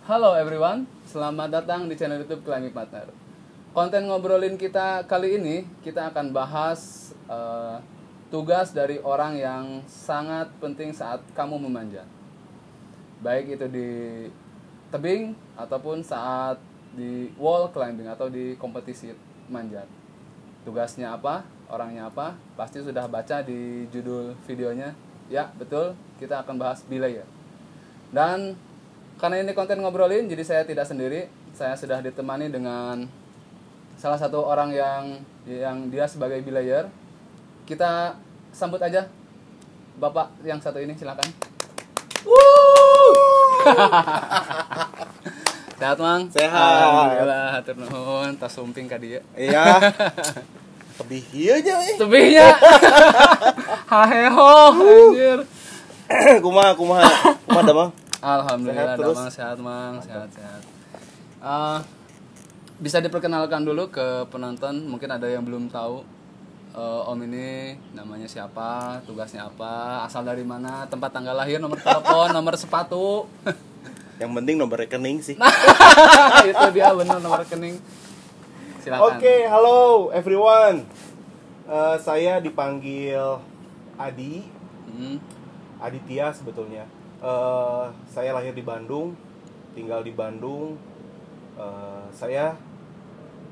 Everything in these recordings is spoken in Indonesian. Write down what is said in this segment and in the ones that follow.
Halo everyone, selamat datang di channel YouTube Climbing Partner. Konten ngobrolin kita kali ini, kita akan bahas tugas dari orang yang sangat penting saat kamu memanjat. Baik itu di tebing ataupun saat di wall climbing atau di kompetisi manjat. Tugasnya apa, orangnya apa, pasti sudah baca di judul videonya. Ya, betul, kita akan bahas belayer. Dan karena ini konten ngobrolin, jadi saya tidak sendiri. Saya sudah ditemani dengan salah satu orang yang dia sebagai belayer. Kita sambut aja Bapak yang satu ini, silakan. Sehat, Mang? Sehat. Alhamdulillah, hatur nuhun, tas sumping ka dieu. Iya. Tebih ieu nya we. Tebihnya. Haheho, anjir. Kumaha da, Mang? Alhamdulillah, Sehat terus? Mang, sehat, Mang, sehat. Bisa diperkenalkan dulu ke penonton, mungkin ada yang belum tahu Om ini namanya siapa, tugasnya apa, asal dari mana, tempat tanggal lahir, nomor telepon, nomor sepatu. Yang penting nomor rekening sih. Itu dia benar, nomor rekening. Silakan. Oke, halo everyone. Saya dipanggil Adi. Aditya sebetulnya. Saya lahir di Bandung, tinggal di Bandung. Saya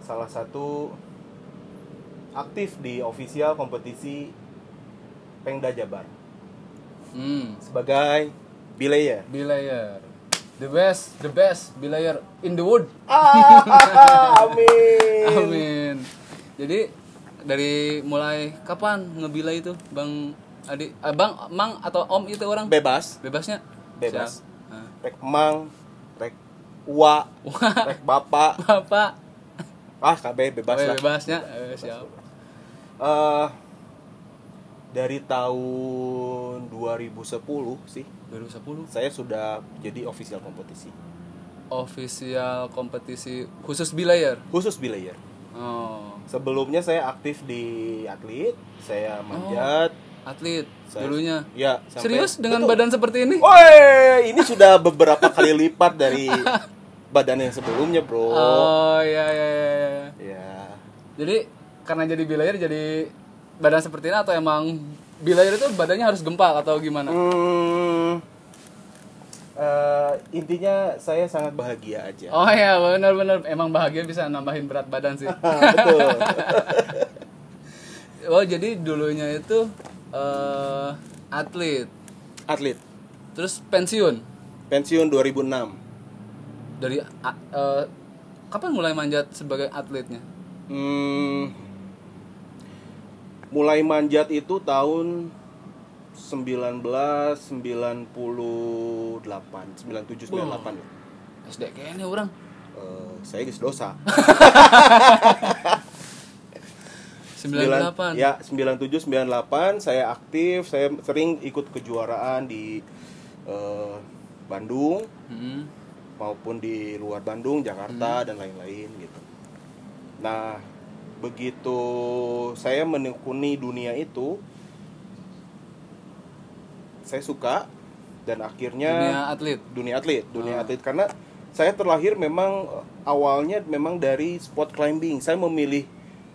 salah satu aktif di official kompetisi Pengda Jabar sebagai belayer. Belayer. The best belayer in the wood. Amin. Amin. Jadi dari mulai kapan ngebelay itu, Bang Adi? Bang, Mang atau Om itu orang? Bebas. Bebasnya? Bebas. Siap. Rek Mang, rek Uwa, rek Bapak. Bapak. KB bebas lah. Bebasnya. Siap. Dari tahun 2010 sih 2010 saya sudah jadi official kompetisi. official kompetisi khusus belayer. Khusus belayer. Oh, Sebelumnya saya aktif di atlet, saya manjat. atlet Saya- dulunya. Ya, Serius dengan Betul. badan seperti ini? Woi, ini sudah beberapa kali lipat dari badan yang sebelumnya, Bro. Oh, iya. Ya. Jadi karena jadi belayer jadi badan seperti ini, atau emang belayer itu badannya harus gempal atau gimana? Intinya saya sangat bahagia aja. Oh ya, benar-benar emang bahagia bisa nambahin berat badan sih. Betul. Oh, jadi dulunya itu atlet, Atlet. terus pensiun. Pensiun 2006. Dari kapan mulai manjat sebagai atletnya? Mulai manjat itu tahun 97 98. SD kayaknya orang. Saya geus dosa. 98. Ya, 97 98 saya aktif, saya sering ikut kejuaraan di Bandung maupun di luar Bandung, Jakarta dan lain-lain gitu. Nah, begitu saya menekuni dunia itu, saya suka dan akhirnya Dunia atlet. dunia atlet karena saya terlahir memang awalnya memang dari sport climbing. Saya memilih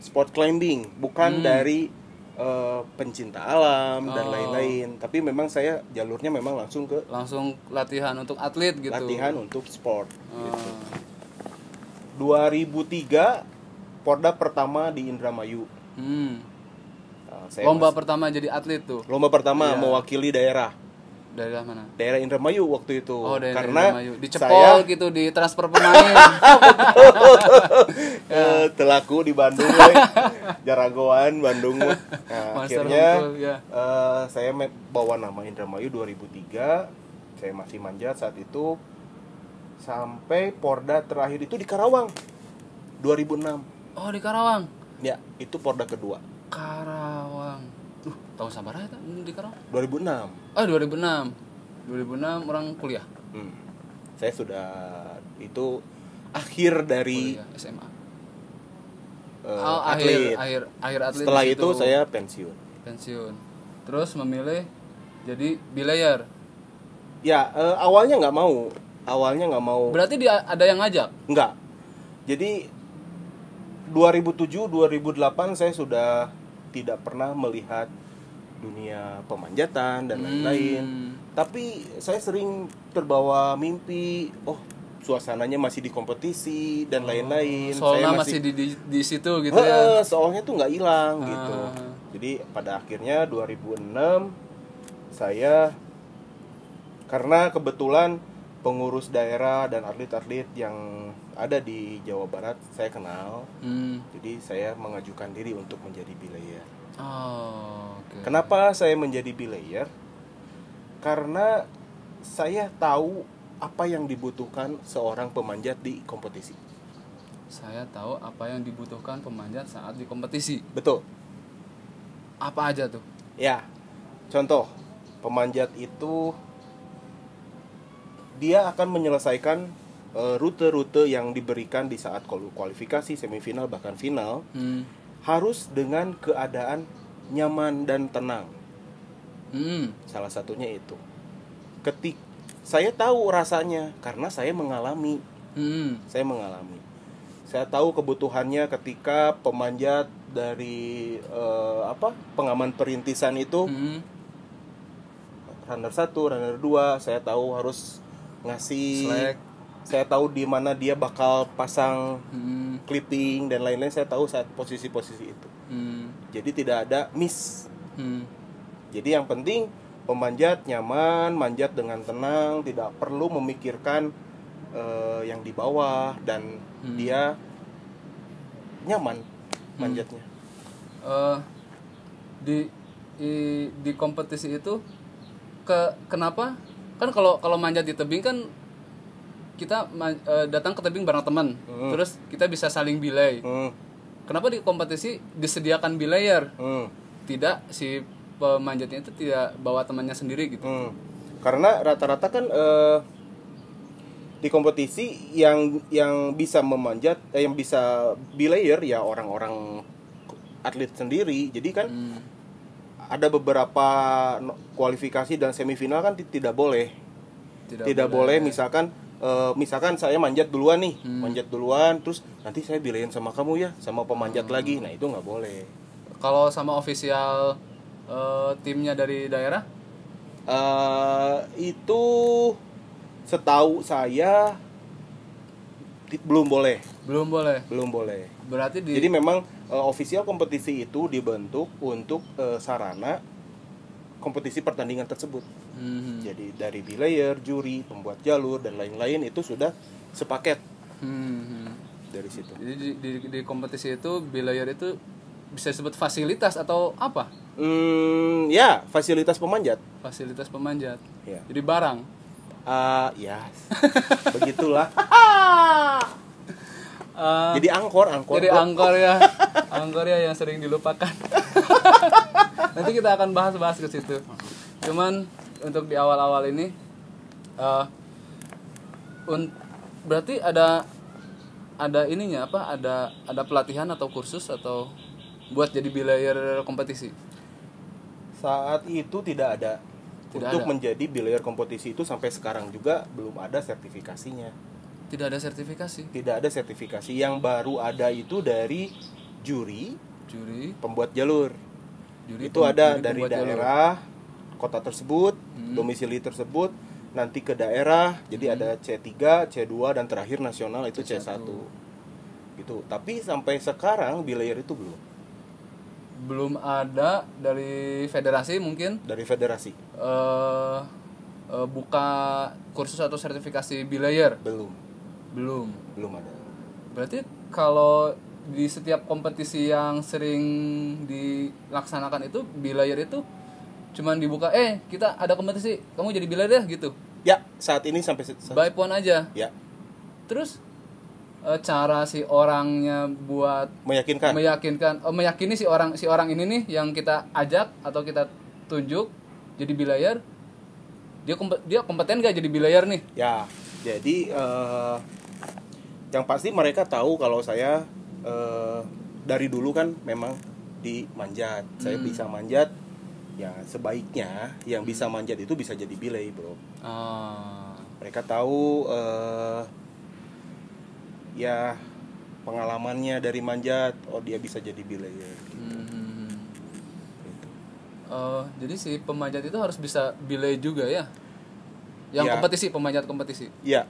sport climbing bukan dari pencinta alam dan lain-lain, tapi memang saya jalurnya memang langsung latihan untuk atlet gitu. latihan untuk sport gitu. 2003 Porda pertama di Indramayu. Saya Lomba pertama jadi atlet tuh. lomba pertama Iya. mewakili daerah Daerah mana? Indramayu waktu itu. Oh, dari Karena Indramayu. Dicepol gitu, di transfer pemain. telaku di Bandung, we. Jaragoan Bandung. Nah, Monster akhirnya Hungkul, ya. saya bawa nama Indramayu 2003. Saya masih manjat saat itu sampai Porda terakhir itu di Karawang 2006. Oh, di Karawang. Ya, itu Porda kedua. Karawang. Tahun sabaraha eta di Karawang? 2006. Oh, 2006. 2006 orang kuliah. Saya sudah itu akhir dari Kuliah SMA. atlet. Akhir atlet. Setelah di itu situ. saya pensiun. Terus memilih jadi belayer. Ya, awalnya nggak mau awalnya nggak mau. Berarti dia ada yang ngajak? Nggak. Jadi 2007 2008 saya sudah tidak pernah melihat dunia pemanjatan dan lain-lain. Tapi saya sering terbawa mimpi, suasananya masih di kompetisi dan lain-lain. Soalnya Saya masih di situ gitu ya. Soalnya tuh nggak hilang gitu. Jadi pada akhirnya 2006 saya, karena kebetulan pengurus daerah dan atlet-atlet yang ada di Jawa Barat saya kenal. Jadi saya mengajukan diri untuk menjadi bilayer. Okay. Kenapa saya menjadi bilayer? Karena saya tahu apa yang dibutuhkan seorang pemanjat di kompetisi. Saya tahu apa yang dibutuhkan pemanjat saat di kompetisi. Betul. Apa aja tuh? Ya, contoh, pemanjat itu dia akan menyelesaikan rute-rute yang diberikan di saat kualifikasi, semifinal, bahkan final, harus dengan keadaan nyaman dan tenang. Salah satunya itu. Saya tahu rasanya karena saya mengalami. Saya tahu kebutuhannya ketika pemanjat dari pengaman perintisan itu, runner 1, runner 2, saya tahu harus ngasih slack. Saya tahu di mana dia bakal pasang clipping dan lain-lain. Saya tahu saat posisi-posisi itu. Jadi tidak ada miss. Jadi yang penting pemanjat nyaman, manjat dengan tenang, tidak perlu memikirkan yang di bawah, dan dia nyaman manjatnya. Di kompetisi itu kenapa? Kan kalau manjat di tebing kan kita datang ke tebing bareng teman, terus kita bisa saling belay. Kenapa di kompetisi disediakan belayer? Tidak, si pemanjatnya itu tidak bawa temannya sendiri gitu. Karena rata-rata kan di kompetisi yang bisa memanjat, yang bisa belayer ya orang-orang atlet sendiri. Jadi kan ada beberapa kualifikasi dan semifinal kan tidak boleh. Tidak boleh misalkan saya manjat duluan nih, terus nanti saya bilayin sama kamu ya, sama pemanjat lagi. Nah, itu nggak boleh. Kalau sama ofisial timnya dari daerah? Itu setahu saya belum boleh. Berarti jadi memang ofisial kompetisi itu dibentuk untuk sarana kompetisi pertandingan tersebut. Jadi dari belayer, juri, pembuat jalur dan lain-lain itu sudah sepaket. Dari situ. Jadi di kompetisi itu belayer itu bisa disebut fasilitas atau apa? Ya, fasilitas pemanjat. Ya. Jadi barang. Ya. Begitulah. Jadi angkor. Jadi angkor ya. Angkor ya yang sering dilupakan. Nanti kita akan bahas ke situ. Cuman untuk di awal-awal ini berarti ada ininya apa? Ada pelatihan atau kursus atau buat jadi belayer kompetisi? Saat itu tidak ada. Untuk menjadi belayer kompetisi itu sampai sekarang juga belum ada sertifikasinya. Tidak ada sertifikasi. Yang baru ada itu dari juri pembuat jalur. Itu ada dari daerah kota tersebut, domisili tersebut, nanti ke daerah. Jadi ada C3, C2 dan terakhir nasional itu C1. Gitu. Tapi sampai sekarang belayer itu belum ada dari federasi mungkin. Dari federasi. Buka kursus atau sertifikasi belayer. Belum ada. Berarti kalau di setiap kompetisi yang sering dilaksanakan itu belayer itu cuman dibuka, kita ada kompetisi, kamu jadi belayer deh gitu. Ya, saat ini sampai by phone aja. Ya. Terus cara si orangnya buat meyakini si orang ini nih yang kita ajak atau kita tunjuk jadi belayer, dia kompeten gak jadi belayer nih? Ya, jadi yang pasti mereka tahu kalau saya dari dulu kan memang dimanjat. Saya bisa manjat. Ya sebaiknya yang bisa manjat itu bisa jadi belay, bro. Mereka tahu ya pengalamannya dari manjat, oh dia bisa jadi belayer. Gitu. Jadi si pemanjat itu harus bisa belay juga ya? Yang Ya. kompetisi, pemanjat kompetisi. Ya,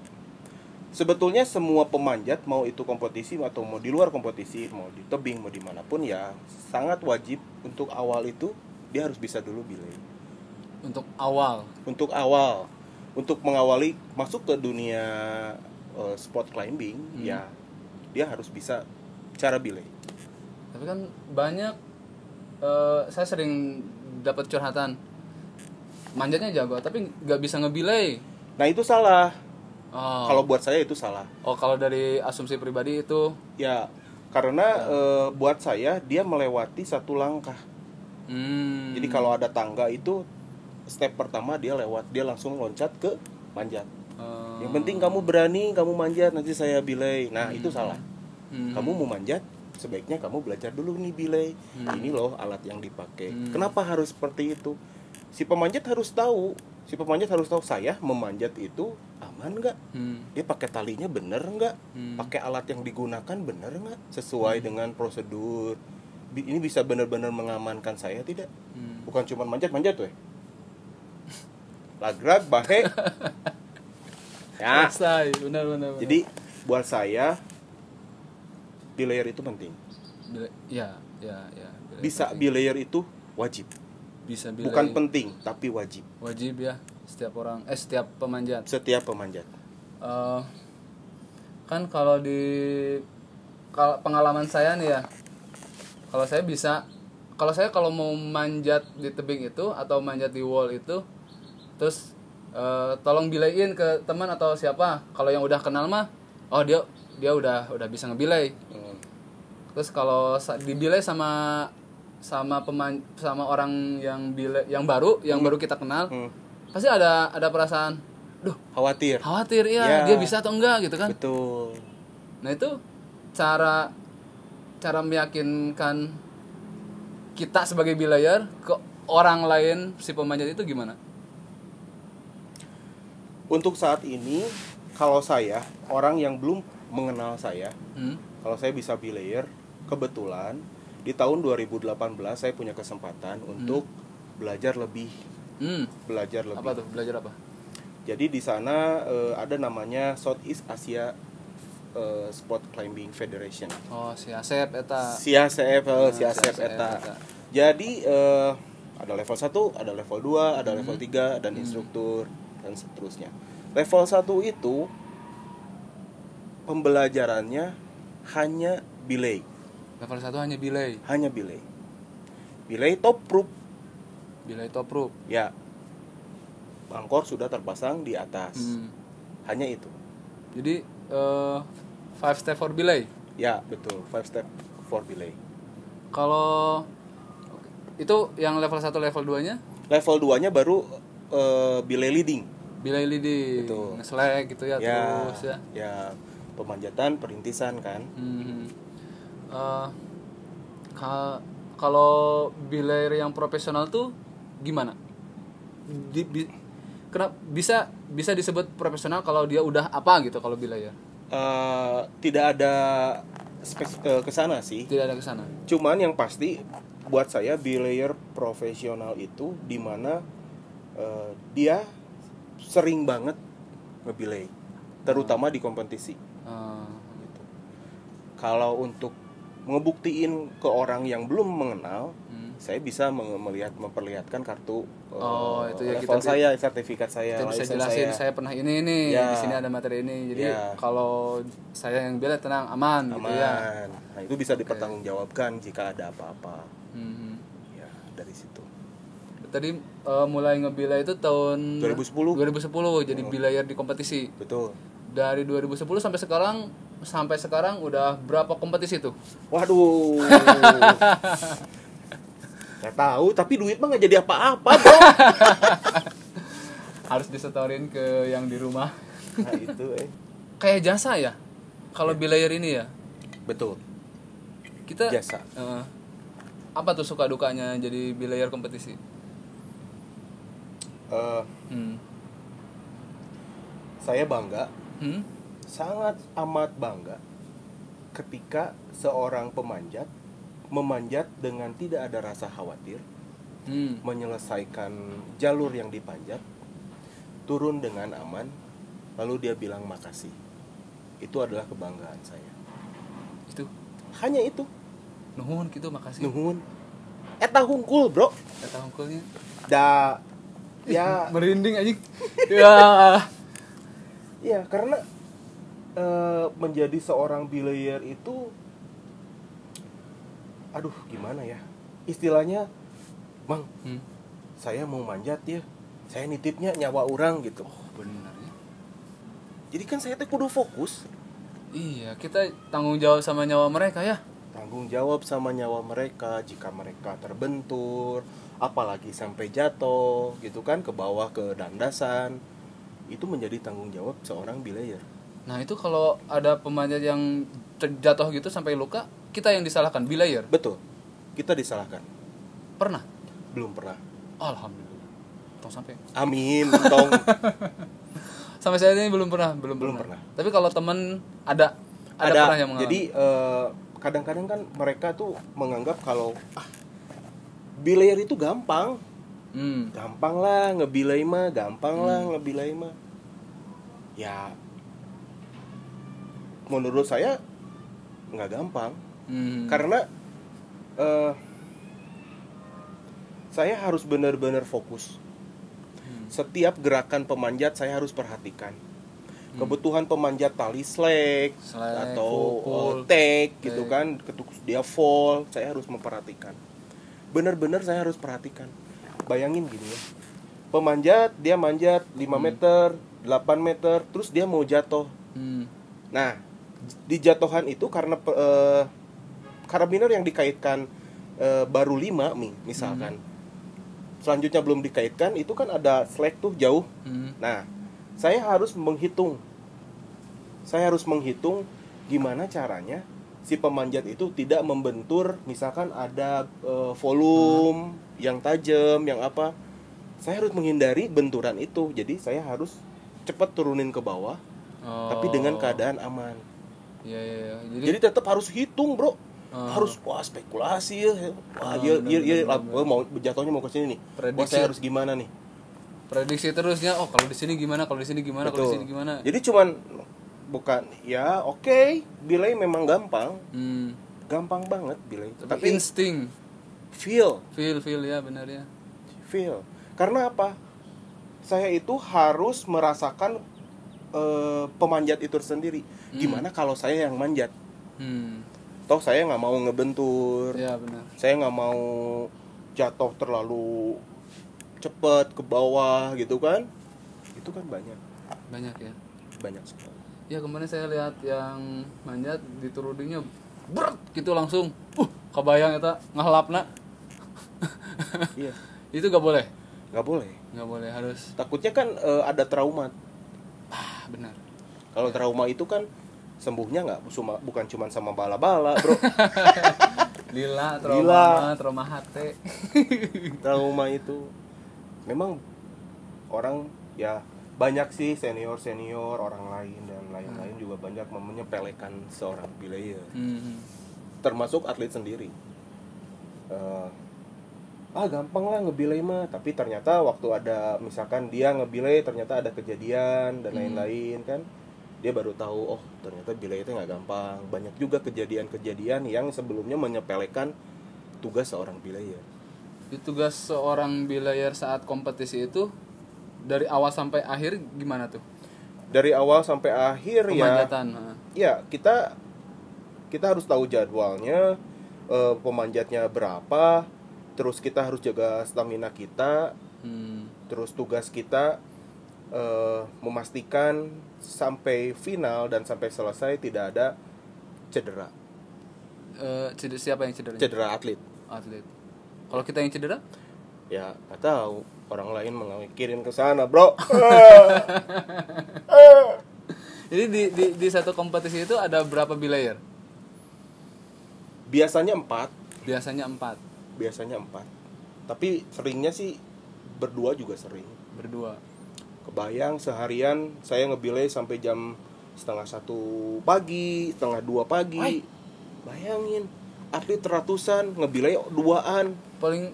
sebetulnya semua pemanjat mau itu kompetisi atau mau di luar kompetisi, mau di tebing, mau dimanapun ya sangat wajib untuk awal itu dia harus bisa dulu belay. Untuk awal. Untuk mengawali masuk ke dunia sport climbing, ya dia harus bisa cara belay. Tapi kan banyak, saya sering dapat curhatan, manjatnya jago tapi nggak bisa ngebelay. Nah itu salah. Oh. Kalau buat saya itu salah. Oh, kalau dari asumsi pribadi itu, Ya, karena buat saya dia melewati satu langkah. Jadi kalau ada tangga itu step pertama dia langsung loncat ke manjat. Yang penting kamu berani, kamu manjat, nanti saya belay. Nah itu salah. Kamu mau manjat, sebaiknya kamu belajar dulu nih belay. Ini loh alat yang dipakai. Kenapa harus seperti itu? Si pemanjat harus tahu saya memanjat itu aman nggak? Dia pakai talinya bener nggak? Pakai alat yang digunakan bener nggak? Sesuai dengan prosedur. Ini bisa benar-benar mengamankan saya tidak? Bukan cuma manjat weh. Lagrag, bahe. Ya. selesai, benar. Jadi buat saya belayer itu penting. Ya. Bisa belayer itu wajib. Bisa belay. Bukan penting, tapi wajib. Wajib ya, setiap pemanjat. Setiap pemanjat. Kan kalau pengalaman saya nih ya, kalau saya kalau mau manjat di tebing itu atau manjat di wall itu, terus tolong bilayin ke teman atau siapa. Kalau yang udah kenal mah, oh dia udah bisa ngebilay. Terus kalau dibilay sama orang yang baru kita kenal, pasti ada perasaan, duh, Khawatir ya, dia bisa atau enggak gitu kan. Betul. Nah itu cara meyakinkan kita sebagai belayer ke orang lain si pemanjat itu gimana? Untuk saat ini, kalau saya orang yang belum mengenal saya, kalau saya bisa belayer, kebetulan di tahun 2018 saya punya kesempatan untuk belajar lebih. Apa tuh? Belajar apa? Jadi di sana ada namanya Southeast Asia Sport Climbing Federation. Oh, si Asep eta. Siasep eta. Jadi ada level 1, ada level 2, ada level 3 dan instruktur dan seterusnya. Level 1 itu pembelajarannya hanya belay. Level 1 hanya belay. Belay top rope. Belay top rope. Ya. Bangkor sudah terpasang di atas. Hanya itu. Jadi 5 step for belay. Ya, betul. 5 step for belay. Kalau itu yang level 1, level 2-nya? Level 2-nya baru belay leading. Belay leading. Betul. Nge-slack gitu ya, terus ya. Ya, pemanjatan perintisan kan. Kalau belayer yang profesional tuh gimana? Kenapa bisa disebut profesional kalau dia udah apa gitu kalau belayer? Tidak ada kesana sih. Tidak ada kesana. Cuman yang pasti buat saya belayer profesional itu dimana dia sering banget ngebelay, terutama di kompetisi. Gitu. Kalau untuk ngebuktiin ke orang yang belum mengenal, saya bisa memperlihatkan kartu itu ya, level saya, sertifikat saya, kita bisa jelasin saya pernah ini ya. Di sini ada materi ini, jadi kalau saya yang bela tenang aman gitu ya. Nah itu bisa dipertanggungjawabkan jika ada apa-apa. Ya dari situ. Tadi mulai ngebela itu tahun 2010 jadi belayer di kompetisi. Betul. Dari 2010 sampai sekarang udah berapa kompetisi tuh? Waduh. Saya tahu, tapi duit mah nggak jadi apa-apa, Bro. Harus disetorin ke yang di rumah. Nah, itu Kayak jasa ya. Kalau belayer ini ya. Betul. Kita Jasa. Apa tuh suka dukanya jadi belayer kompetisi? Saya bangga, Hmm? sangat amat bangga ketika seorang pemanjat memanjat dengan tidak ada rasa khawatir, menyelesaikan jalur yang dipanjat, turun dengan aman, lalu dia bilang makasih. Itu adalah kebanggaan saya. Itu Hanya itu. nuhun gitu, makasih. Nuhun. Eta hungkul, bro. Kata hongkulnya. Da ya Merinding anjing. Ya. ya karena menjadi seorang bilayer itu, aduh gimana ya istilahnya, Bang, saya mau manjat ya, saya nitipnya nyawa orang gitu. Oh, benar ya. Jadi kan saya kudu fokus, Iya, kita tanggung jawab sama nyawa mereka ya. tanggung jawab sama nyawa mereka jika mereka terbentur, apalagi sampai jatuh gitu kan, ke bawah, ke dandasan. Itu menjadi tanggung jawab seorang bilayer. Nah, itu kalau ada pemanjat yang jatuh gitu sampai luka, kita yang disalahkan, bilayer. Betul, kita disalahkan. Pernah? Belum pernah. Alhamdulillah. Tong sampai. Amin, tong. Sampai saat ini belum pernah. Tapi kalau temen ada pernah yang mengalami. Jadi kadang-kadang kan mereka tuh menganggap kalau bilayer itu gampang. Gampang lah ngebilai mah, gampang lah ngebilai mah. Ya menurut saya nggak gampang. Karena saya harus benar-benar fokus. Setiap gerakan pemanjat saya harus perhatikan. Kebutuhan pemanjat tali slack atau take gitu kan, ketika dia fall, saya harus memperhatikan. Benar-benar saya harus perhatikan. Bayangin gini ya, pemanjat dia manjat 5 meter, 8 meter, terus dia mau jatuh. Nah, di jatuhan itu karena karabiner yang dikaitkan baru 5 misalkan, selanjutnya belum dikaitkan, itu kan ada slack tuh jauh. Nah, saya harus menghitung gimana caranya si pemanjat itu tidak membentur, misalkan ada volume yang tajam, yang apa. Saya harus menghindari benturan itu. Jadi saya harus cepat turunin ke bawah, tapi dengan keadaan aman. Iya. Jadi tetap harus hitung, bro. Harus spekulasi ya. Mau jatuhnya mau ke sini nih. Saya harus gimana nih? Prediksi terusnya, kalau di sini gimana, kalau di sini gimana, kalau di sini gimana. Jadi cuman bukan ya oke, bilai memang gampang. Gampang banget bilai. Tapi insting, feel ya, benar ya. Feel. Karena apa? Saya itu harus merasakan pemanjat itu sendiri. Gimana kalau saya yang manjat? Toh saya nggak mau ngebentur. Ya, benar. Saya nggak mau jatuh terlalu cepat ke bawah gitu kan. Itu kan banyak ya, banyak sekali. Ya, kemarin saya lihat yang manjat dituruninnya berat gitu langsung kebayang eta ngahlapna. Iya. Itu nggak boleh, harus. Takutnya kan ada trauma. Benar. Kalau trauma itu kan sembuhnya bukan cuma sama bala-bala, bro. Lila, trauma hati. Trauma itu memang orang ya banyak sih, senior orang lain dan lain-lain juga banyak menyepelekan seorang bilayer. Termasuk atlet sendiri. Gampang lah ngebilai mah, tapi ternyata waktu ada misalkan dia ngebilai ternyata ada kejadian dan lain-lain kan, dia baru tahu ternyata bilai itu nggak gampang. Banyak juga kejadian-kejadian yang sebelumnya menyepelekan tugas seorang bilayer. Tugas seorang bilayer saat kompetisi itu dari awal sampai akhir gimana tuh? Dari awal sampai akhir pemanjatan. Ya kita harus tahu jadwalnya, pemanjatnya berapa, terus kita harus jaga stamina kita, terus tugas kita memastikan sampai final dan sampai selesai tidak ada cedera. Siapa yang cedera? Cedera atlet. Kalau kita yang cedera? Ya nggak tahu, orang lain mengikirin ke sana, bro. Jadi di satu kompetisi itu ada berapa bilayer? Biasanya 4. Tapi seringnya sih berdua juga sering. Kebayang seharian saya ngebilai sampai jam 1:30 pagi, 1:30 pagi. Wai. Bayangin, atlet ratusan ngebilai duaan. Paling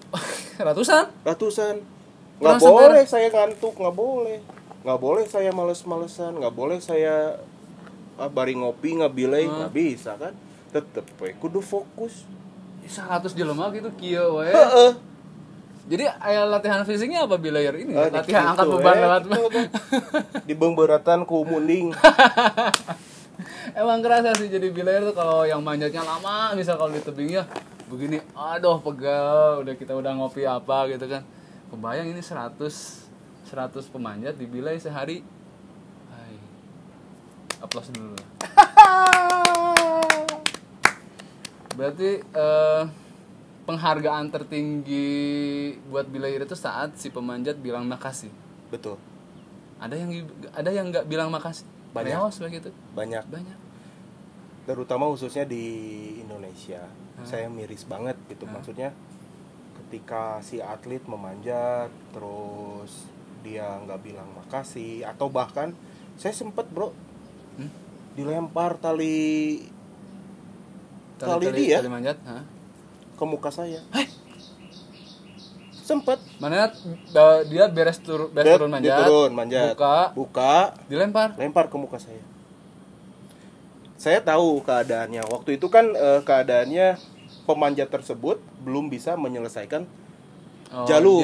ratusan. Nggak Orang boleh saya ngantuk, nggak boleh saya males-malesan, nggak boleh saya bari ngopi ngebilai, nggak bisa kan. Tetep we kudu fokus. 100 jelema gitu kieu we. Heeh. Jadi aya latihan fisiknya apa bilayer ini? Ah, Latihan gitu, angkat beban lewat. Di beberatan ku munding. Emang kerasa sih jadi bilayer tuh kalau yang manjatnya lama, misal kalau di tebingnya begini, aduh pegal, udah ngopi apa gitu kan. Kebayang ini 100 pemanjat dibilai sehari. Hai. Aplaus dulu. Berarti penghargaan tertinggi buat bilayer itu saat si pemanjat bilang makasih. Betul. Ada yang nggak bilang makasih. Banyak. Reos begitu. Banyak. Terutama khususnya di Indonesia. Saya miris banget gitu. Maksudnya ketika si atlet memanjat terus dia nggak bilang makasih, atau bahkan saya sempet dilempar tali dia Tali manjat, ke muka saya. Sempet. Mana dia beres turun manjat. Turun manjat. Buka, lempar ke muka saya. Saya tahu keadaannya. Waktu itu kan keadaannya pemanjat tersebut belum bisa menyelesaikan jalur.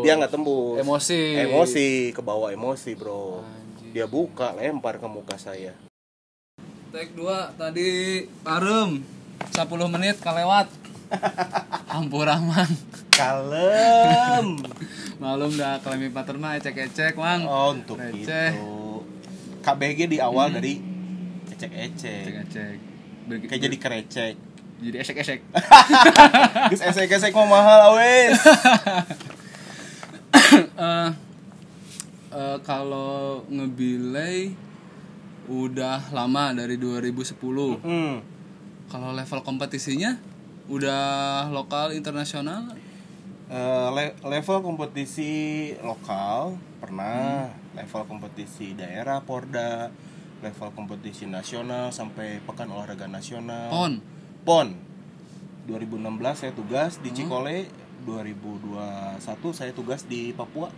Dia nggak tembus. Emosi, kebawa emosi, bro. Anjir. Dia buka, lempar ke muka saya. Take 2 tadi parem 10 menit kalewat. Ampuraman. Kalem. Malum dah Klami Pater mah ecek-ecek, Mang. Oh, untuk receh. Itu. KBG di awal dari ecek-ecek. Kayak jadi kerecek. Jadi esek-esek. Geus esek-esek mah mahal awes. Kalau ngebilai udah lama dari 2010. Kalau level kompetisinya udah lokal internasional? Level kompetisi lokal pernah, level kompetisi daerah Porda, level kompetisi nasional sampai Pekan Olahraga Nasional. PON. 2016 saya tugas di Cikole, 2021 saya tugas di Papua.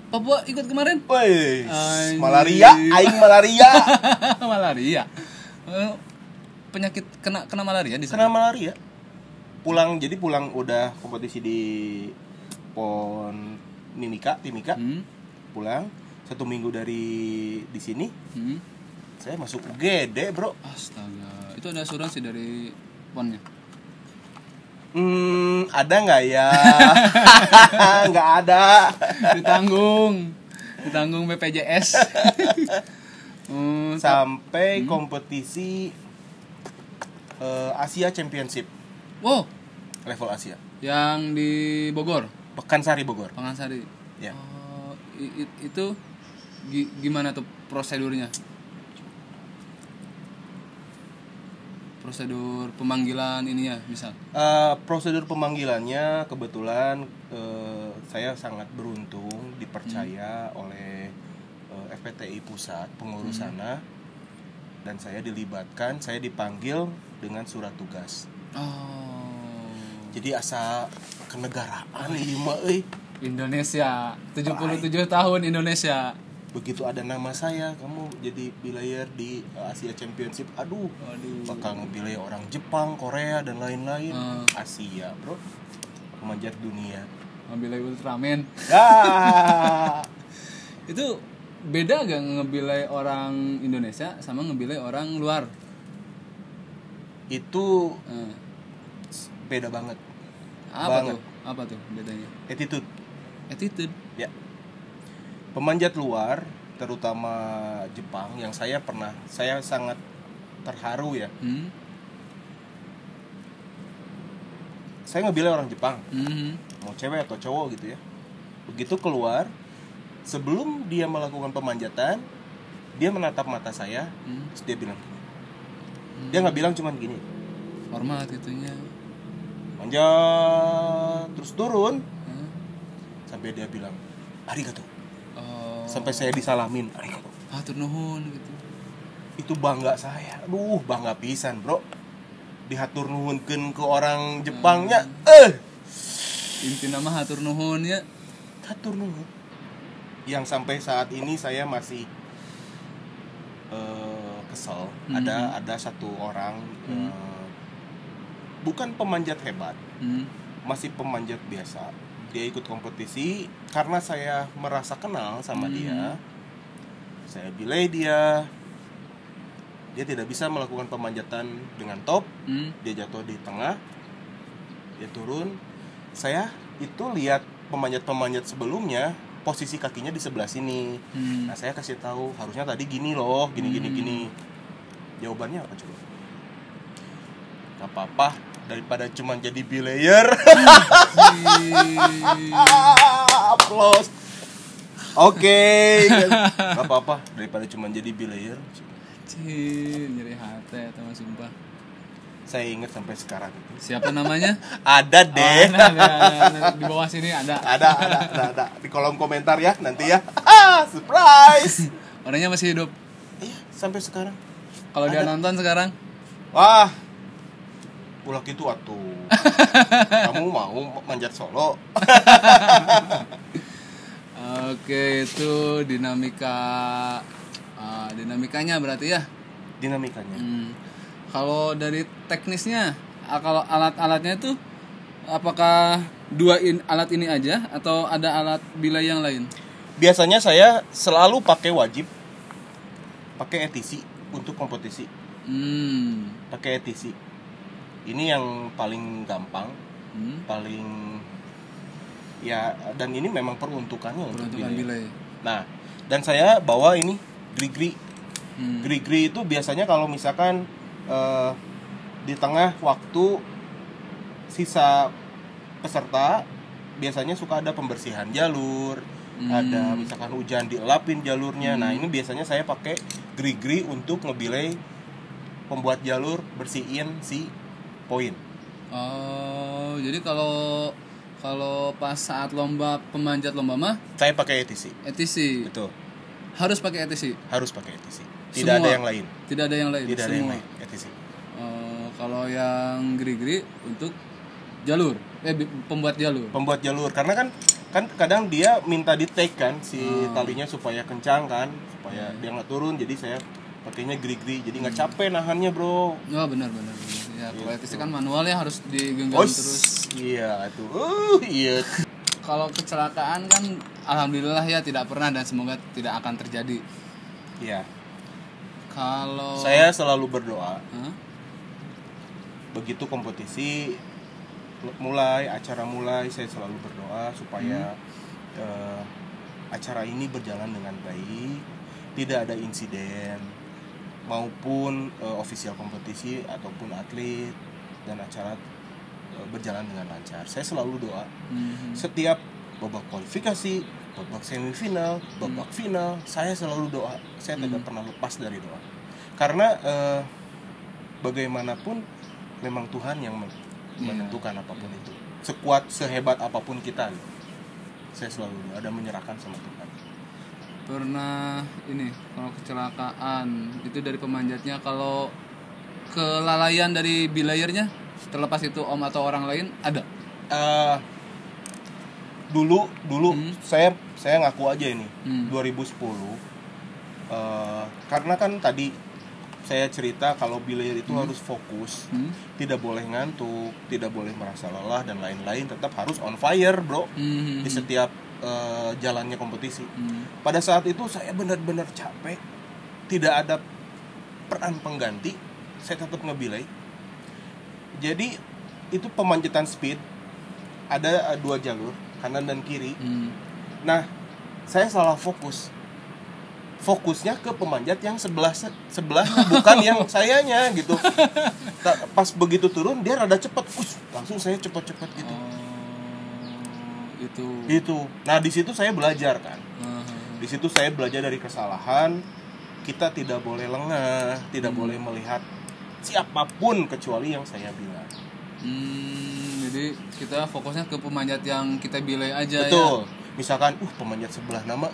Papua ikut kemarin? Wih, malaria, aing malaria. Malaria. Penyakit kena malaria di sana. Kena malaria. Pulang udah kompetisi di PON Timika. Pulang 1 minggu dari di sini. Saya masuk UGD, bro. Astaga. Itu ada asuransi dari PON-nya? Ada nggak ya? Nggak ada. Ditanggung BPJS. Sampai kompetisi Asia Championship. Wow. Level Asia. Yang di Bogor. Pekansari Bogor. Pekansari. Ya. Itu gimana tuh prosedurnya? Prosedur pemanggilan ininya misal. Prosedur pemanggilannya kebetulan saya sangat beruntung dipercaya oleh FPTI Pusat pengurus sana, dan saya dilibatkan, saya dipanggil dengan surat tugas. Jadi asa kenegaraan ini mah Indonesia 77 tahun Indonesia. Begitu ada nama saya, kamu jadi bilayer di Asia Championship. Aduh. Bakal ngebilai orang Jepang, Korea dan lain-lain. Asia, bro. Pemanjat dunia. Ngebilai Ultraman. Ah. Itu beda gak ngebilai orang Indonesia sama ngebilai orang luar? Itu beda banget. Apa tuh bedanya? Attitude. Ya. Pemanjat luar, terutama Jepang, yang saya sangat terharu ya. Saya ngebilai orang Jepang, mau cewek atau cowok gitu ya. Begitu keluar, sebelum dia melakukan pemanjatan, dia menatap mata saya, terus dia bilang gini. Dia nggak bilang cuman gini. Hormat itunya. Manjat, terus turun, sampai dia bilang, arigato. sampai saya disalamin. Hatur nuhun gitu. Itu bangga saya. Aduh, bangga pisan, Bro. Dihatur nuhunkeun ke orang Jepangnya. Inti nama hatur nuhun ya. Hatur nuhun. Yang sampai saat ini saya masih kesel. Ada satu orang bukan pemanjat hebat. Masih pemanjat biasa. Dia ikut kompetisi karena saya merasa kenal sama dia. Saya bilai dia tidak bisa melakukan pemanjatan dengan top. Dia jatuh di tengah, dia turun. Saya itu lihat pemanjat sebelumnya posisi kakinya di sebelah sini. Nah, saya kasih tahu harusnya tadi gini loh, gini. Jawabannya apa coba? Gak apa-apa, daripada cuma jadi belayer. Applause. Oke. Gak apa-apa, daripada cuma jadi belayer. Nyeri hati ya teman sumpah. Saya ingat sampai sekarang. Siapa namanya? Ada deh. Nah, di bawah sini ada. Ada. Di kolom komentar ya nanti ya. Surprise. Orangnya masih hidup. Iya, sampai sekarang. Kalau dia nonton sekarang, wah, ulah gitu atuh. Kamu mau manjat solo? Oke, itu dinamikanya berarti ya. Dinamikanya. Kalau dari teknisnya, kalau alat-alatnya itu apakah alat ini aja atau ada alat bilai yang lain? Biasanya saya selalu pakai ETC untuk kompetisi. Pakai ETC. Ini yang paling gampang, paling ya, dan ini memang peruntukannya untuk bilai. Nah, dan saya bawa ini grigri. Grigri itu biasanya kalau misalkan di tengah waktu sisa peserta biasanya suka ada pembersihan jalur, ada misalkan hujan dielapin jalurnya. Nah, ini biasanya saya pakai grigri untuk ngebilai pembuat jalur bersihin si poin. Oh, jadi kalau pas saat pemanjat lomba mah saya pakai ETC. ETC. Betul. Harus pakai ETC. Harus pakai ETC. Tidak Semua. ada yang lain. Tidak ada yang lain. Tidak ada yang lain. ETC. Kalau yang grigri untuk jalur, pembuat jalur. Karena kan kadang dia minta di take kan si talinya supaya kencang kan, supaya dia nggak turun. Jadi saya pakainya grigri. Jadi nggak capek nahannya, bro. Oh, benar. Ya, kalau ETC kan manualnya harus digenggam terus. Iya itu. Iya. Kalau kecelakaan kan alhamdulillah ya tidak pernah dan semoga tidak akan terjadi. Iya. Kalau saya selalu berdoa. Begitu kompetisi acara mulai, saya selalu berdoa supaya acara ini berjalan dengan baik, tidak ada insiden maupun ofisial kompetisi ataupun atlet dan acara berjalan dengan lancar. Saya selalu doa. Setiap babak kualifikasi, babak semifinal, babak final, saya selalu doa. Saya tidak pernah lepas dari doa. Karena bagaimanapun memang Tuhan yang menentukan apapun itu. Sekuat, sehebat apapun kita, saya selalu doa dan menyerahkan sama Tuhan. Pernah kalau kecelakaan itu dari pemanjatnya, kalau kelalaian dari bilayernya, terlepas itu om atau orang lain, ada? Dulu saya ngaku aja ini 2010 karena kan tadi saya cerita kalau bilayer itu harus fokus, tidak boleh ngantuk, tidak boleh merasa lelah dan lain-lain, tetap harus on fire, bro, di setiap jalannya kompetisi. Pada saat itu saya benar-benar capek, tidak ada peran pengganti, saya tetap ngebilai. Jadi itu pemanjatan speed, ada 2 jalur, kanan dan kiri. Nah, saya salah fokusnya ke pemanjat yang sebelahnya, bukan yang sayanya gitu. Pas begitu turun dia rada cepat, langsung saya cepat-cepat gitu. Itu. Nah, di situ saya belajar kan. Di situ saya belajar dari kesalahan. Kita tidak boleh lengah, tidak boleh melihat siapapun kecuali yang saya bilang. Jadi kita fokusnya ke pemanjat yang kita bilai aja. Betul. Ya. Misalkan pemanjat sebelah nama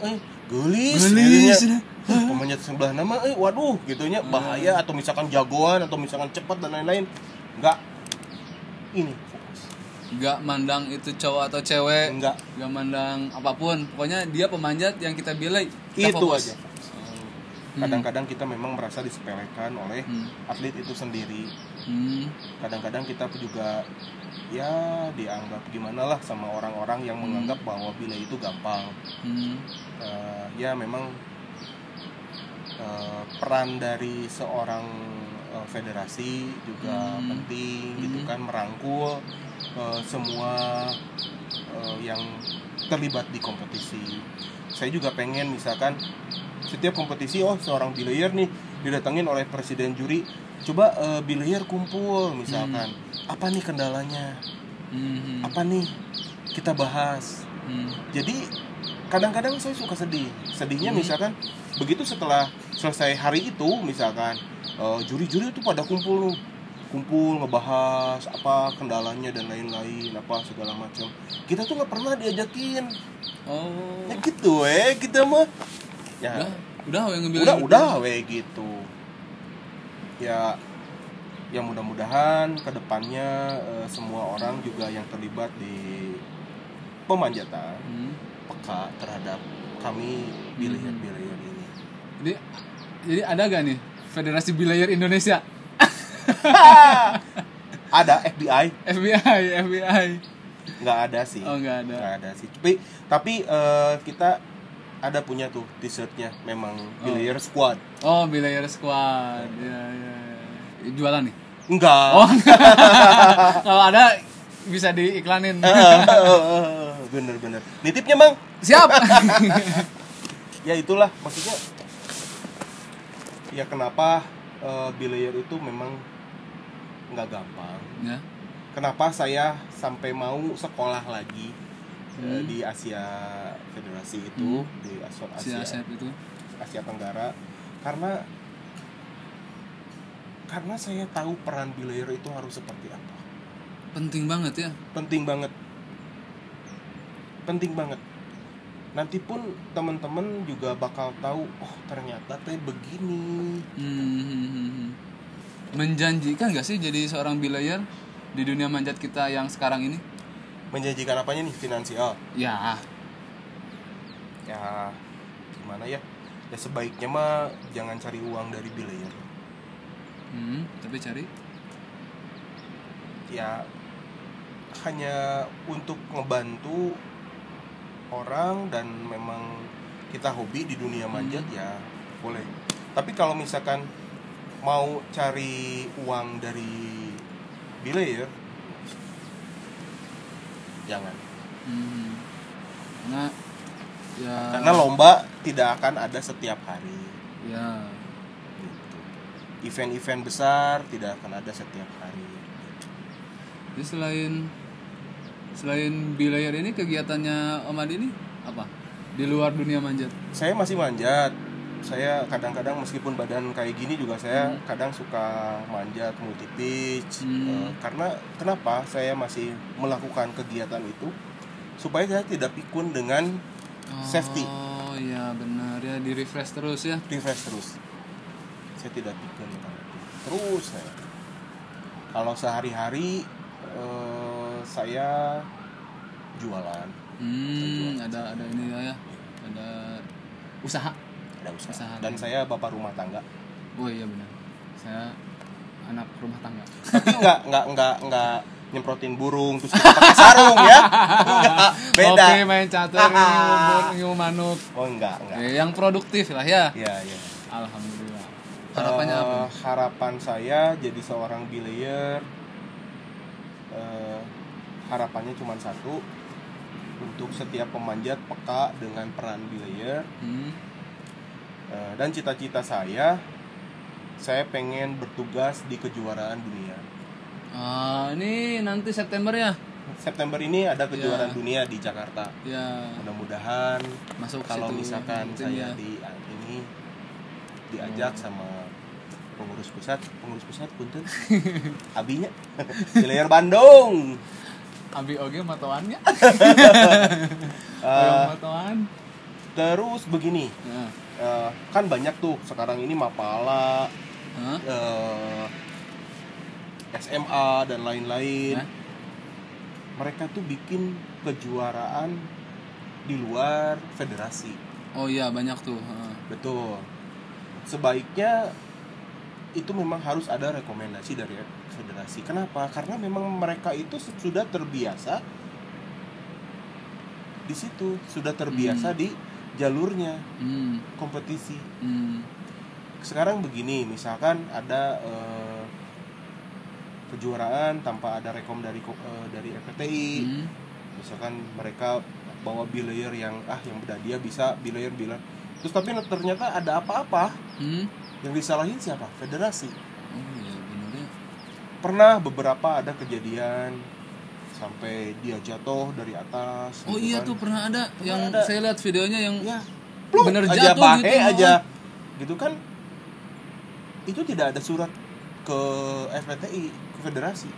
Gelis. Pemanjat sebelah nama waduh gitunya bahaya, atau misalkan jagoan atau misalkan cepat dan lain-lain. Enggak. Ini fokus. Enggak mandang itu cowok atau cewek. Enggak mandang apapun. Pokoknya dia pemanjat yang kita pilih. Kita itu fokus. aja. Kadang-kadang kita memang merasa disepelekan oleh atlet itu sendiri. Kadang-kadang kita juga ya dianggap gimana lah sama orang-orang yang menganggap bahwa bilai itu gampang. Ya memang peran dari seorang federasi juga penting gitu kan, merangkul semua yang terlibat di kompetisi. Saya juga pengen misalkan setiap kompetisi seorang bilayer nih didatangin oleh presiden juri, coba bilayer kumpul misalkan, apa nih kendalanya, apa nih kita bahas. Jadi kadang-kadang saya suka sedihnya misalkan begitu setelah selesai hari itu misalkan juri-juri itu pada kumpul ngebahas apa kendalanya dan lain-lain apa segala macam, kita tuh nggak pernah diajakin. Ya gitu kita mah ya udah gitu ya mudah-mudahan kedepannya semua orang juga yang terlibat di pemanjatan peka terhadap kami bilayer ini. Jadi ada gak nih Federasi Bilayer Indonesia? Ada FBI. Nggak ada sih. Nggak ada sih. Tapi kita ada punya tuh t-shirtnya memang Bilayer Squad. Bilayer Squad. Ya. Jualan nih? Enggak. Kalau ada bisa diiklanin. Bener. Nitipnya, Bang. Siap. Ya itulah maksudnya. Ya kenapa bilayer itu memang nggak gampang. Ya. Kenapa saya sampai mau sekolah lagi di Asia Federasi itu, di Asia Tenggara, karena saya tahu peran bilayer itu harus seperti apa. Penting banget ya. Penting banget. Nanti pun teman-teman juga bakal tahu, ternyata begini. Menjanjikan gak sih jadi seorang bilayer di dunia manjat kita yang sekarang ini? Menjanjikan apanya nih? Finansial? Ya gimana ya? Ya sebaiknya mah jangan cari uang dari bilayer. Tapi cari? Ya hanya untuk ngebantu orang dan memang kita hobi di dunia manjat ya boleh. Tapi kalau misalkan mau cari uang dari bilayer, jangan. Karena lomba tidak akan ada setiap hari. Ya. Gitu. Event-event besar tidak akan ada setiap hari. Jadi selain bilayer ini kegiatannya Om Adi ini apa? Di luar dunia manjat? Saya masih manjat. Saya kadang-kadang meskipun badan kayak gini juga saya kadang suka manjat multi pitch. Karena kenapa saya masih melakukan kegiatan itu? Supaya saya tidak pikun dengan safety. Oh iya benar ya, di refresh terus ya. Saya tidak pikun dengan itu. Terus saya. Kalau sehari-hari saya jualan. Ada ini ya. Ada usaha. Dan saya bapak rumah tangga. Oh iya benar. Saya anak rumah tangga. Tapi enggak nyemprotin burung terus kita pakai sarung ya. Enggak, beda. Oke, main catur, ngubur manuk. Enggak. Yang produktif lah ya. Iya. Alhamdulillah. Harapannya apa? Harapan saya jadi seorang bilayer, harapannya cuma satu, untuk setiap pemanjat peka dengan peran bilayer. Dan cita-cita saya pengen bertugas di kejuaraan dunia. Ini nanti September ya? September ini ada kejuaraan dunia di Jakarta. Ya. Mudah-mudahan masuk kalau situ, misalkan saya diajak sama pengurus pusat punten abinya bilayer Bandung. Abi oge matoannya. Matoan. Terus begini, kan banyak tuh sekarang ini Mapala, SMA dan lain-lain. Mereka tuh bikin kejuaraan di luar federasi. Oh iya, banyak tuh. Betul. Sebaiknya itu memang harus ada rekomendasi dari federasi. Kenapa? Karena memang mereka itu sudah terbiasa di situ, sudah terbiasa di jalurnya kompetisi. Sekarang begini, misalkan ada kejuaraan tanpa ada rekom dari FPTI. Misalkan mereka bawa bilayer yang dia bisa bilayer. Terus tapi ternyata ada apa-apa. Yang disalahin siapa? Federasi. Oh iya, benar ya. Pernah beberapa ada kejadian sampai dia jatuh dari atas. Oh gitu iya kan. tuh pernah ada yang ada. saya lihat videonya yang bener aja jatuh gitu aja gitu kan. Itu tidak ada surat ke FPTI, ke federasi.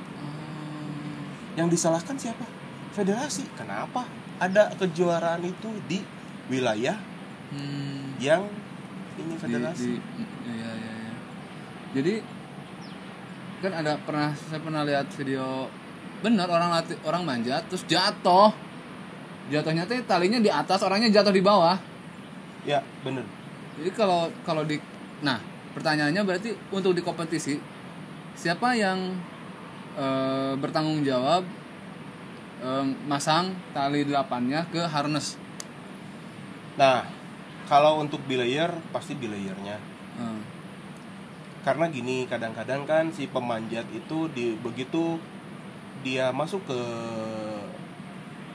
Yang disalahkan siapa? Federasi. Kenapa ada kejuaraan itu di wilayah yang ini federasi? Iya. Jadi kan saya pernah lihat video benar orang manjat terus jatuh. Jatuhnya teh talinya di atas, orangnya jatuh di bawah. Ya, benar. Jadi kalau pertanyaannya berarti untuk di kompetisi siapa yang bertanggung jawab masang tali delapannya ke harness? Nah, kalau untuk belayer pasti belayernya. Karena gini, kadang-kadang kan si pemanjat itu begitu dia masuk ke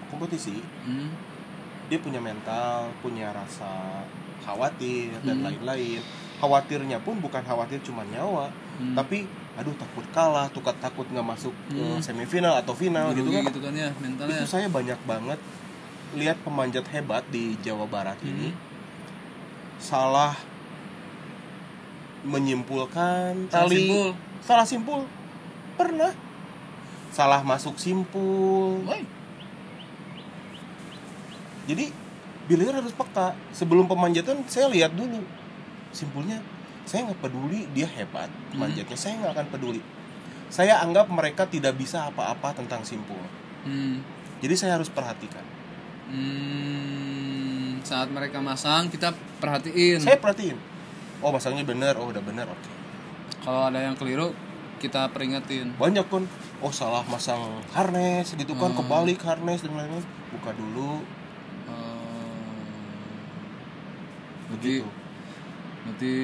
kompetisi, dia punya mental, punya rasa khawatir dan lain-lain. Khawatirnya pun bukan khawatir cuma nyawa, tapi takut kalah, takut nggak masuk ke semifinal atau final gitu kan ya mentalnya. Itu saya banyak banget lihat pemanjat hebat di Jawa Barat ini salah menyimpulkan tali, salah simpul, pernah salah masuk simpul. Jadi bilayer harus peka. Sebelum pemanjatan saya lihat dulu simpulnya. Saya nggak peduli dia hebat pemanjatnya, saya nggak akan peduli. Saya anggap mereka tidak bisa apa-apa tentang simpul. Jadi saya harus perhatikan. Saat mereka masang kita perhatiin. Saya perhatiin. Oh masangnya benar, udah benar, oke. Kalau ada yang keliru kita peringatin. Banyak kan, salah masang harness gitu kan, kebalik harness dan lain-lain. Buka dulu. Begitu. Berarti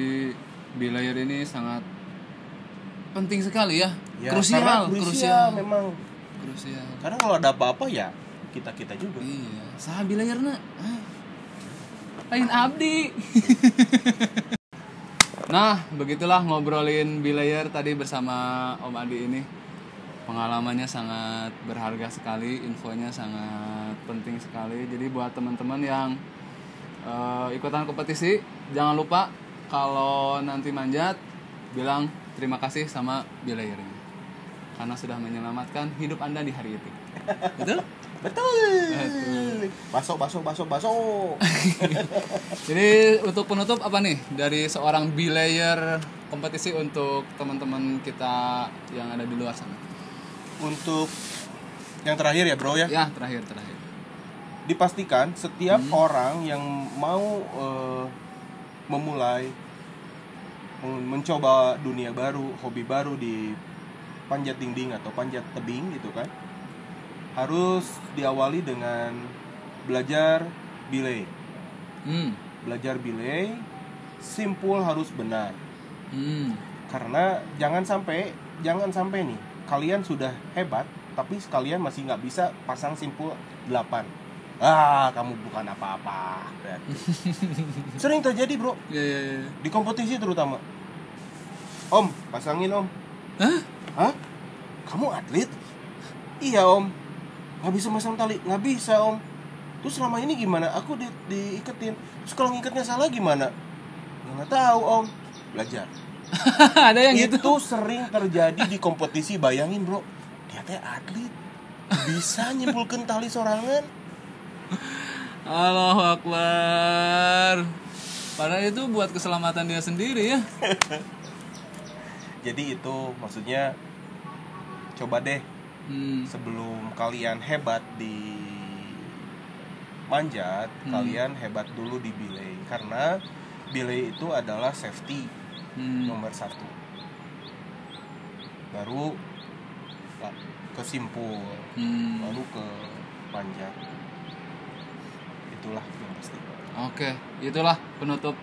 bilayer ini sangat penting sekali ya. Krusial memang. Krusial. Karena kalau ada apa-apa ya kita juga. Iya. Saha bilayerna? Lain abdi. Nah, begitulah ngobrolin bilayer tadi bersama Om Adi ini. Pengalamannya sangat berharga sekali, infonya sangat penting sekali. Jadi buat teman-teman yang ikutan kompetisi, jangan lupa kalau nanti manjat bilang terima kasih sama bilayernya. Karena sudah menyelamatkan hidup Anda di hari itu. Betul? Betul. Baso. Jadi untuk penutup apa nih dari seorang bilayer kompetisi untuk teman-teman kita yang ada di luar sana? Untuk yang terakhir ya bro ya? Ya terakhir. Dipastikan setiap orang yang mau memulai mencoba dunia baru, hobi baru di panjat dinding atau panjat tebing gitu kan, harus diawali dengan belajar belay. Belajar belay, simpul harus benar. Karena jangan sampai nih kalian sudah hebat tapi kalian masih nggak bisa pasang simpul 8. Kamu bukan apa-apa. Sering terjadi bro. Yeah. Di kompetisi terutama. Om, pasangin om. Hah? Kamu atlet? Iya om. Nggak bisa masang tali? Nggak bisa om. Terus selama ini gimana? Aku diiketin. Terus kalau ngikatnya salah gimana? Nggak tahu om. Belajar. Ada yang itu gitu. Sering terjadi di kompetisi. Bayangin bro, dia teh atlet bisa nyimpulkan tali sorangan. Allahu Akbar. Padahal itu buat keselamatan dia sendiri ya. Jadi itu maksudnya coba deh sebelum kalian hebat di manjat, kalian hebat dulu di belay, karena belay itu adalah safety nomor 1. Baru ke simpul, baru ke manjat. Itulah yang pasti. Oke, itulah penutup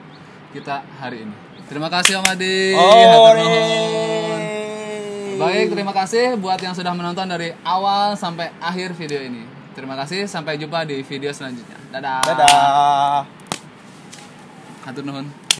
kita hari ini. Terima kasih Om Adi. Hatur nuhun. Baik, terima kasih buat yang sudah menonton dari awal sampai akhir video ini. Terima kasih, sampai jumpa di video selanjutnya. Dadah. Dadah. Hatur nuhun.